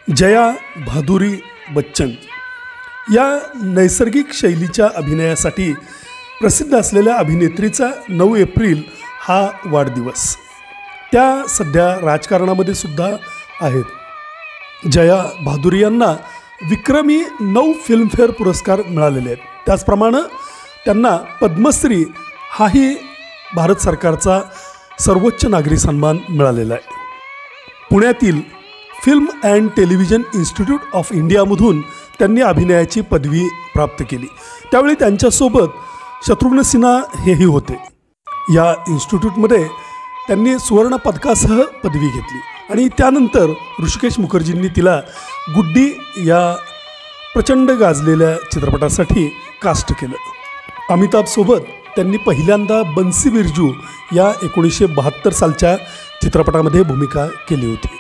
जया भादुरी बच्चन या नैसर्गिक शैलीच्या अभिनयासाठी प्रसिद्ध असलेल्या अभिनेत्रीचा 9 एप्रिल हा वाढदिवस. त्या सध्या राजकारणामध्ये सुद्धा आहेत. जया भादुरी यांना विक्रमी 9 फिल्मफेअर पुरस्कार मिळालेले आहेत. त्याचप्रमाणे त्यांना पद्मश्री हाही भारत सरकारचा सर्वोच्च नागरी सन्मान मिळालेला आहे. पुण्यातील film and television institute of इंडियामधून त्यांनी अभिनयाची पदवी प्राप्त केली. त्यावेळी त्यांच्यासोबत शत्रुघ्न सिन्हा हेही होते. या इन्स्टिट्यूटमध्ये त्यांनी सुवर्ण पदकासह पदवी घेतली आणि त्यानंतर ऋषिकेश मुखर्जींनी तिला गुड्डी या प्रचंड गाजलेल्या चित्रपटासाठी कास्ट केलं. अमिताभसोबत त्यांनी पहिल्यांदा बन्सी बिरजू या 1972 सालच्या चित्रपटामध्ये भूमिका केली होती.